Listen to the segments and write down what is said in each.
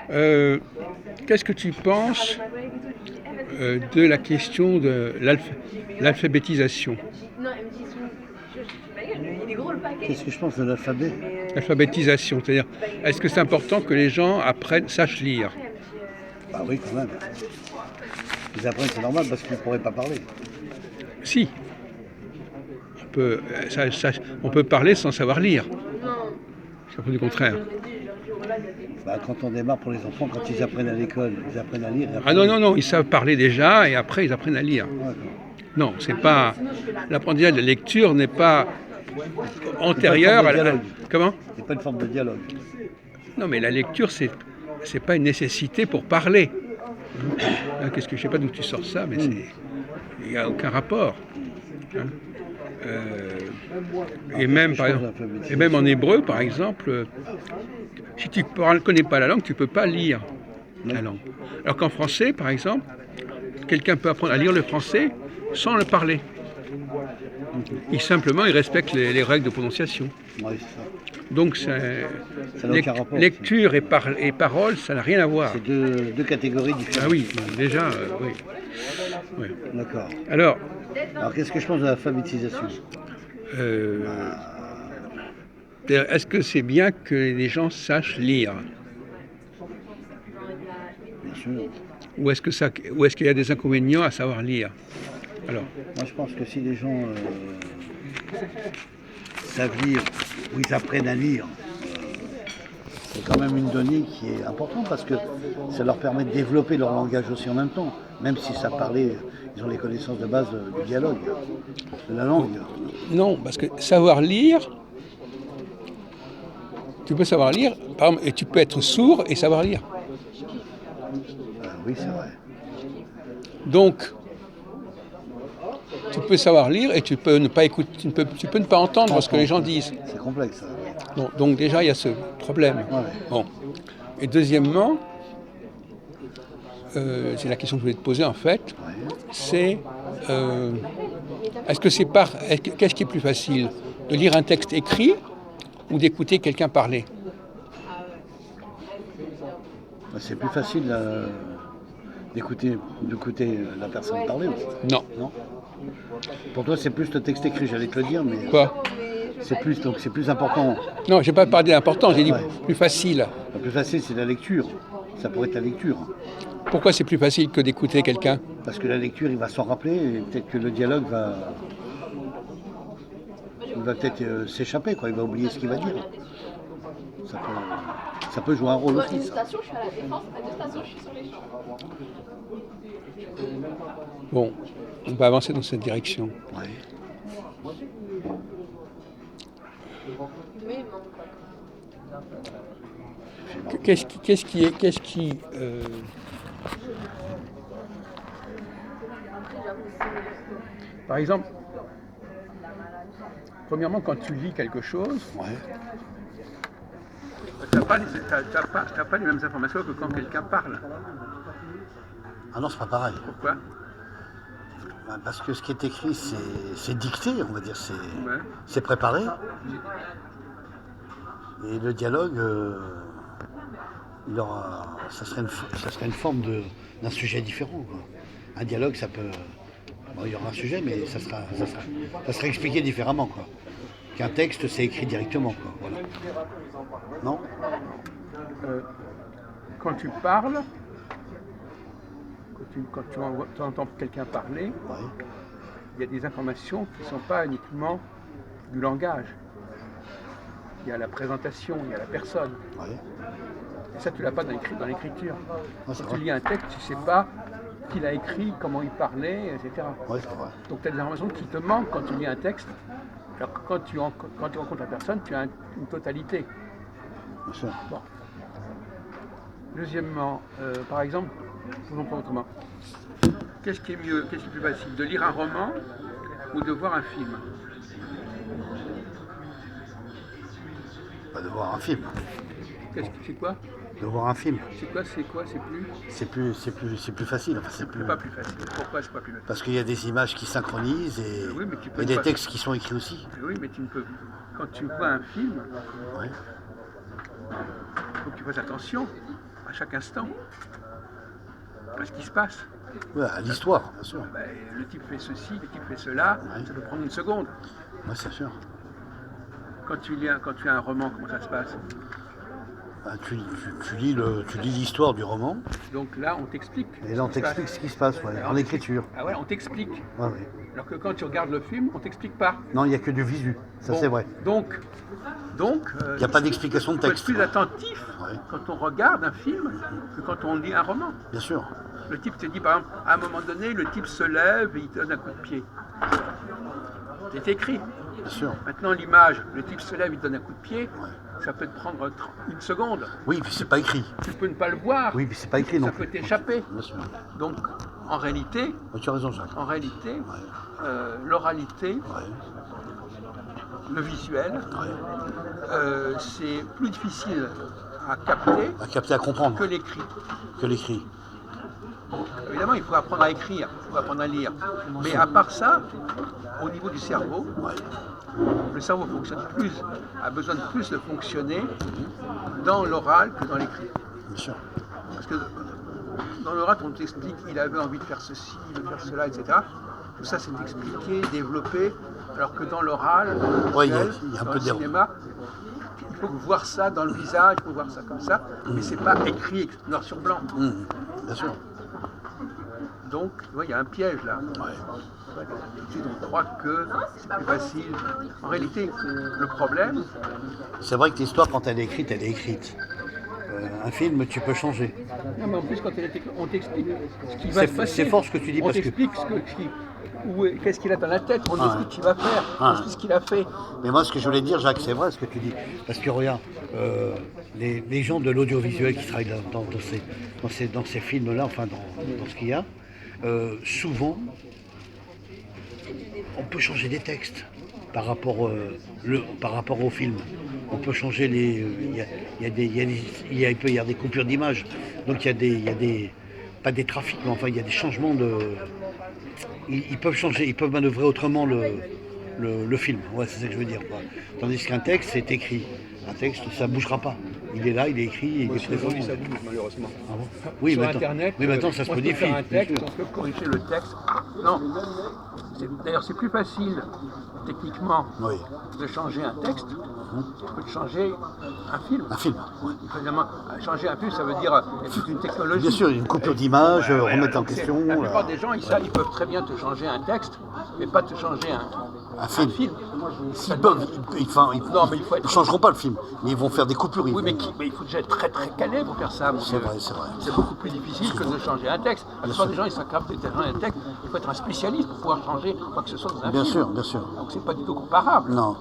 Euh, Qu'est-ce que tu penses de la question de l'alphabétisation? Qu'est-ce que je pense de l'alphabet? L'alphabétisation, c'est-à-dire, est-ce que c'est important que les gens apprennent, sachent lire? Bah oui, quand même. Ils apprennent, c'est normal parce qu'ils ne pourraient pas parler. Si, on peut parler sans savoir lire. C'est un peu du contraire. Bah, quand on démarre pour les enfants, quand ils apprennent à l'école, ils apprennent à lire. Ah non, non, non, ils savent parler déjà et après ils apprennent à lire. Ouais, Non, c'est pas. L'apprentissage de la lecture n'est pas antérieur à à la. dialogue. Comment? C'est pas une forme de dialogue. Non, mais la lecture, c'est pas une nécessité pour parler. Qu'est-ce que je sais pas d'où tu sors ça, mais il n'y a aucun rapport. Hein. Et même par exemple, et même en hébreu, par exemple, si tu ne connais pas la langue, tu peux pas lire la langue. Alors qu'en français, par exemple, quelqu'un peut apprendre à lire le français sans le parler. Il respecte les règles de prononciation. Ouais, c'est ça. Donc, lecture et parole, ça n'a rien à voir. C'est deux catégories différentes. Ah oui, déjà, oui. Ouais. D'accord. Alors, qu'est-ce que je pense de l'alphabétisation? Est-ce que c'est bien que les gens sachent lire? Bien sûr. Ou est-ce qu'il y a des inconvénients à savoir lire? Alors, moi, je pense que si les gens savent lire, ou ils apprennent à lire, c'est quand même une donnée qui est importante parce que ça leur permet de développer leur langage aussi en même temps. Même si ça parlait, ils ont les connaissances de base du dialogue, de la langue. Non, parce que savoir lire, tu peux savoir lire, par exemple, et tu peux être sourd et savoir lire. Oui, c'est vrai. Donc, tu peux savoir lire et tu peux ne pas écouter, tu peux ne pas entendre ce que les gens disent. C'est complexe. Bon, donc déjà, il y a ce problème. Ouais. Bon. Et deuxièmement, c'est la question que je voulais te poser en fait, c'est qu'est-ce qui est plus facile, de lire un texte écrit ou d'écouter quelqu'un parler? C'est plus facile d'écouter la personne parler aussi. Non. Pour toi, c'est plus le texte écrit, j'allais te le dire, mais quoi? c'est plus important. Non, j'ai pas parlé d'important, j'ai dit plus facile. Le plus facile, c'est la lecture. Ça pourrait être la lecture. Pourquoi c'est plus facile que d'écouter quelqu'un? Parce que la lecture, il va s'en rappeler et peut-être que le dialogue va peut-être s'échapper, quoi. Il va oublier ce qu'il va dire. Ça peut jouer un rôle aussi. Ça. Je suis à la Défense, à 2 stations, je suis sur les champs. Bon, on va avancer dans cette direction. Ouais. Par exemple, premièrement, quand tu lis quelque chose, tu n'as pas les mêmes informations que quand quelqu'un parle. Ah non, c'est pas pareil. Pourquoi? Parce que ce qui est écrit, c'est dicté, on va dire, c'est préparé. Et le dialogue, ça serait une forme d'un sujet différent, quoi. Un dialogue, ça peut... Bon, il y aura un sujet, mais ça serait expliqué différemment, quoi. Qu'un texte, c'est écrit directement, quoi. Voilà. Non? Quand tu parles, quand tu entends quelqu'un parler, il y a des informations qui ne sont pas uniquement du langage. Il y a la présentation, il y a la personne. Et ça, tu ne l'as pas dans l'écriture. Quand tu lis un texte, tu ne sais pas qui l'a écrit, comment il parlait, etc. Donc tu as des informations qui te manquent quand tu lis un texte. Alors que quand tu rencontres la personne, tu as une totalité. Bien sûr. Bon. Deuxièmement, par exemple, faisons pas autrement. Qu'est-ce qui est mieux, qu'est-ce qui est plus facile, de lire un roman ou de voir un film? De voir un film. C'est quoi? De voir un film. C'est quoi? C'est plus facile. Enfin, c'est pas plus facile. Pourquoi c'est pas plus facile? Parce qu'il y a des images qui synchronisent et des textes qui sont écrits aussi. Oui, mais tu ne peux. Quand tu vois un film, il faut que tu fasses attention à chaque instant à ce qui se passe. Ouais, à l'histoire, bien sûr. Ben, le type fait ceci, le type fait cela, ça peut prendre une seconde. Ouais, c'est sûr. Quand tu lis un roman, comment ça se passe? Bah, tu lis l'histoire du roman, Donc là, on t'explique. et là on t'explique ce qui se passe, ouais, en écriture. Ah ouais, on t'explique. Ouais, ouais. Alors que quand tu regardes le film, on t'explique pas. Non, il n'y a que du visu, ça Bon, c'est vrai. Donc, Il n'y a pas d'explication de il faut être texte. plus attentif Ouais. quand on regarde un film que quand on lit un roman. Bien sûr. Le type te dit, par exemple, à un moment donné, le type se lève et il te donne un coup de pied. C'est écrit. Bien sûr. Maintenant, l'image, le type se lève, il te donne un coup de pied, ça peut te prendre une seconde. Oui, puis c'est pas écrit. Tu peux ne pas le voir. Oui, puis c'est pas écrit non Ça plus. peut t'échapper. Bien sûr. Donc, en réalité, Ouais, tu as raison, Jacques. l'oralité, Ouais. le visuel, Ouais. c'est plus difficile à capter À capter, à comprendre que l'écrit. que l'écrit. Évidemment, il faut apprendre à écrire, il faut apprendre à lire. Mais à part ça, au niveau du cerveau, Ouais. le cerveau a besoin de plus de fonctionner dans l'oral que dans l'écrit. Bien sûr. Parce que dans l'oral, on t'explique qu'il avait envie de faire ceci, de faire cela, etc. Tout ça, c'est expliqué, développé, alors que dans l'oral, Ouais, il y a un dans peu le d'erreur. cinéma, il faut voir ça dans le visage, il faut voir ça comme ça, mais c'est pas écrit noir sur blanc. Bien sûr. Donc, tu vois, il y a un piège là. Ouais. On croit que c'est plus facile. En réalité, le problème, C'est vrai que l'histoire, quand elle est écrite, elle est écrite. Un film, tu peux changer. non, mais en plus, quand on t'explique ce qui va se passer. C'est fort ce que tu dis On parce que. t'explique qu'est-ce qu'il a dans la tête, on explique ce qu'il va faire, on explique ce qu'il a fait. Mais moi, ce que je voulais dire, Jacques, c'est vrai ce que tu dis. Parce que regarde, les gens de l'audiovisuel qui travaillent dans ces films-là, enfin dans ce qu'il y a, souvent, on peut changer des textes par rapport au film. On peut changer il peut y avoir des coupures d'image. Donc il y a des pas des trafics, mais enfin il y a des changements de. Ils peuvent changer, ils peuvent manœuvrer autrement le film. Ouais, c'est ça que je veux dire, quoi. Tandis qu'un texte, c'est écrit. Un texte, ça ne bougera pas. Il est là, il est écrit, il est présent. Aujourd'hui, ça bouge malheureusement. Ah bon oui, Sur maintenant, Internet, oui, maintenant ça se on peut modifie. faire un texte, bien sûr. on peut corriger le texte. Non, d'ailleurs c'est plus facile techniquement Oui. de changer un texte que de changer un film. Un film. Ouais. Évidemment, changer un film, ça veut dire il y a toute une technologie. Bien sûr, une coupure d'image, Ouais, remettre en donc question. La plupart des gens, ils peuvent très bien te changer un texte, mais pas te changer Un film. Ça S'ils demande- peuvent, Non, mais il faut être- ils changeront pas le film, mais ils vont faire des coupures. Oui, mais il faut déjà être très très calé pour faire ça. mon C'est vieux. vrai, c'est vrai. C'est beaucoup plus difficile que de changer un texte. La plupart des gens, ils sont capables de changer un texte. Il faut être un spécialiste pour pouvoir changer quoi que ce soit dans un Bien film. sûr, bien sûr. Donc c'est pas du tout comparable. Non,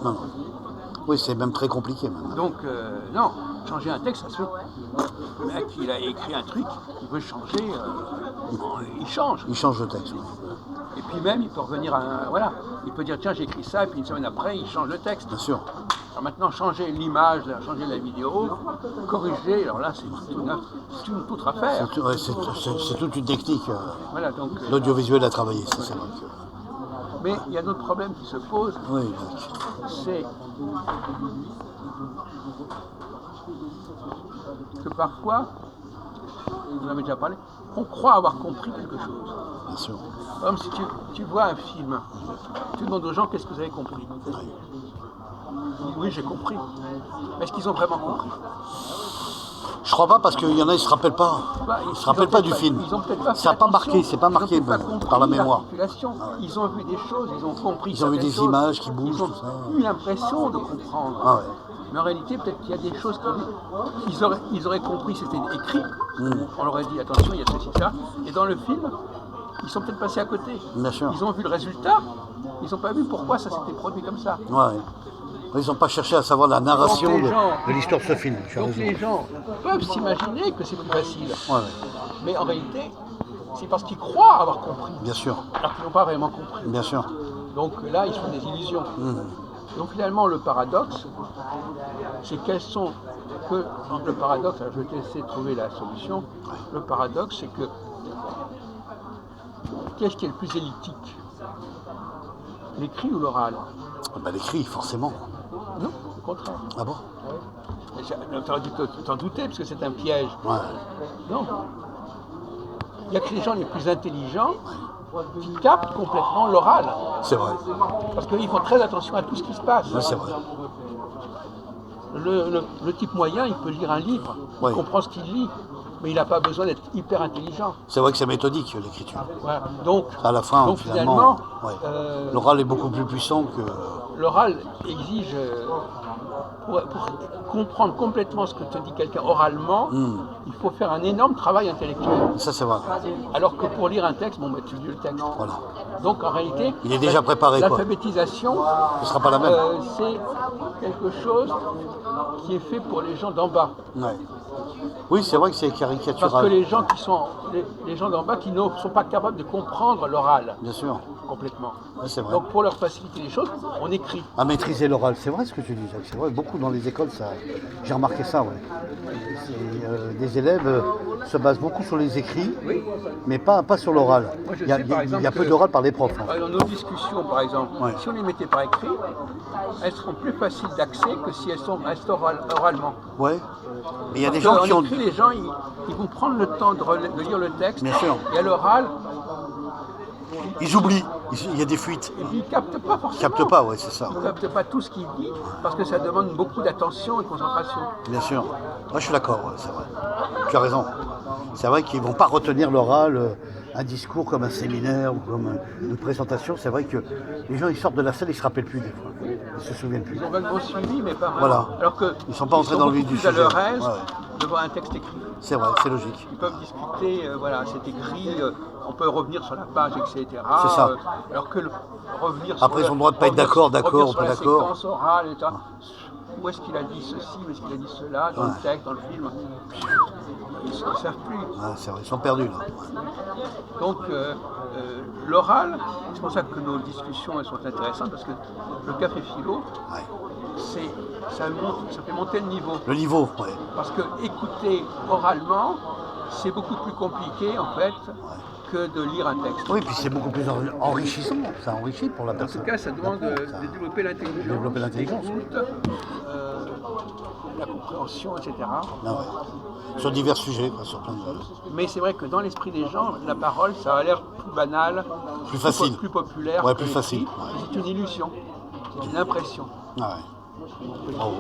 non. Oui, c'est même très compliqué maintenant. Donc non, changer un texte, ça se fait. Le mec, il a écrit un truc, il veut changer, il change. Ils changent le texte. Oui. Et puis même, il peut revenir à voilà, il peut dire tiens j'ai écrit ça, et puis une semaine après, il change le texte. Bien sûr. Alors maintenant, changer l'image, changer la vidéo, corriger, alors là, c'est une toute affaire. C'est toute une technique. Voilà, donc, L'audiovisuel a travaillé, ça c'est vrai. mais il y a un autre problème qui se pose, Oui, Jacques. c'est que parfois, vous en avez déjà parlé, on croit avoir compris quelque chose. Bien sûr. Par exemple, si tu vois un film, tu demandes aux gens qu'est-ce que vous avez compris. Ils disent, oui, j'ai compris. Mais est-ce qu'ils ont vraiment compris? Je crois pas parce qu'il y en a, ils se rappellent pas. Bah, Ils se rappellent pas du film. Ils ont peut-être pas Ça n'a fait pas attention. marqué, c'est pas marqué Ils ont peut-être pas compris par la mémoire. l'articulation. Ils ont vu des choses, ils ont compris. Ils ont vu certaines des choses. images qui bougent, Ils ont tout ça. eu l'impression de comprendre. Ah ouais. Mais en réalité, peut-être qu'il y a des choses qu'ils auraient compris, c'était écrit. On leur aurait dit attention, il y a ceci, ça. Et dans le film, ils sont peut-être passés à côté. Bien sûr. Ils ont vu le résultat, ils n'ont pas vu pourquoi ça s'était produit comme ça. Ouais. Ils n'ont pas cherché à savoir la narration Donc, les gens- de l'histoire de ce film. Tu as Donc raison. les gens peuvent s'imaginer que c'est plus facile. Ouais, ouais. Mais en réalité, c'est parce qu'ils croient avoir compris, Bien sûr, alors qu'ils n'ont pas vraiment compris. bien sûr. Donc là, ils font des illusions. Donc finalement, le paradoxe, c'est quels sont que le paradoxe. Alors je vais te laisser trouver la solution. Le paradoxe, c'est que qu'est-ce qui est le plus élitique, l'écrit ou l'oral? Bah, l'écrit, forcément. Non, au contraire. Ah bon? Tu aurais dû t'en douter, parce que c'est un piège. Ouais. Non. Il n'y a que les gens les plus intelligents qui captent complètement l'oral. C'est vrai. Parce qu'ils font très attention à tout ce qui se passe. Ouais, c'est vrai. Le type moyen, il peut lire un livre, Ouais. il comprend ce qu'il lit, mais il n'a pas besoin d'être hyper intelligent. C'est vrai que c'est méthodique l'écriture. Voilà. Donc, À la fin, donc finalement, finalement, ouais. L'oral est beaucoup plus puissant que. l'oral exige, pour comprendre complètement ce que te dit quelqu'un oralement, il faut faire un énorme travail intellectuel. Ça, c'est vrai. Alors que pour lire un texte, bon, tu lis le texte. Voilà. Donc en réalité, Il est déjà préparé, quoi. l'alphabétisation, Ce sera pas la même. c'est quelque chose qui est fait pour les gens d'en bas. Ouais. Oui, c'est vrai que c'est Parce que caricatural. les gens qui sont les gens d'en bas qui ne sont pas capables de comprendre l'oral Bien sûr. complètement. Ouais, c'est vrai. Donc pour leur faciliter les choses, on écrit. À maîtriser l'oral, c'est vrai ce que tu dis, Jacques. C'est vrai, beaucoup dans les écoles, ça, j'ai remarqué ça. Ouais. Des élèves se basent beaucoup sur les écrits, mais pas sur l'oral. Moi, je Il y a, sais, par exemple, il y a peu que- d'oral par les profs. Hein. Dans nos discussions, par exemple, Ouais. si on les mettait par écrit, elles seront plus faciles d'accès que si elles sont oralement. Ouais. Mais il y a des Parce gens qu'en qui ont. écrit, les gens, ils vont prendre le temps de lire le texte. Bien sûr. Et à l'oral, Ils oublient. Il y a des fuites. et puis ils ne captent pas forcément. Ils captent pas, ouais, c'est ça. Ils ne captent pas tout ce qu'il dit parce que ça demande beaucoup d'attention et de concentration. Bien sûr. Moi, je suis d'accord, ouais, c'est vrai. Tu as raison. C'est vrai qu'ils ne vont pas retenir l'oral, un discours comme un séminaire ou comme une présentation. C'est vrai que les gens, ils sortent de la salle, ils ne se rappellent plus des fois. Ils ne se souviennent plus. Ils ont vaguement suivi, mais pas vraiment. Voilà. Alors que Ils sont pas entrés dans le vif du beaucoup plus sujet. à leur aise Ouais. devant un texte écrit. C'est vrai, c'est logique. Ils peuvent discuter, voilà, c'est écrit, on peut revenir sur la page, etc. C'est ça. Alors que revenir Après, ils ont le droit de pas être d'accord, d'accord, revenir pas sur la d'accord. séquence orale, etc. Où est-ce qu'il a dit ceci, où est-ce qu'il a dit cela, dans le texte, dans le film. Ils ne savent plus. Ouais, c'est vrai, ils sont perdus là. Donc l'oral, c'est pour ça que nos discussions elles sont intéressantes, parce que le café philo, Ouais. ça fait monter le niveau. Le niveau, ouais. Parce que écouter oralement, c'est beaucoup plus compliqué en fait que de lire un texte. Oui, puis c'est beaucoup plus enrichissant. Ça enrichit pour la En personne. tout cas, ça demande de développer l'intelligence, Développer l'intelligence. l'écoute, la compréhension, etc. Ah ouais. Sur divers sujets, quoi, sur plein de. Mais c'est vrai que dans l'esprit des gens, la parole, ça a l'air plus banal, Plus facile. plus populaire. Ouais, que plus l'écrit. facile, ouais. C'est une illusion, c'est une impression. Ah ouais. Bravo.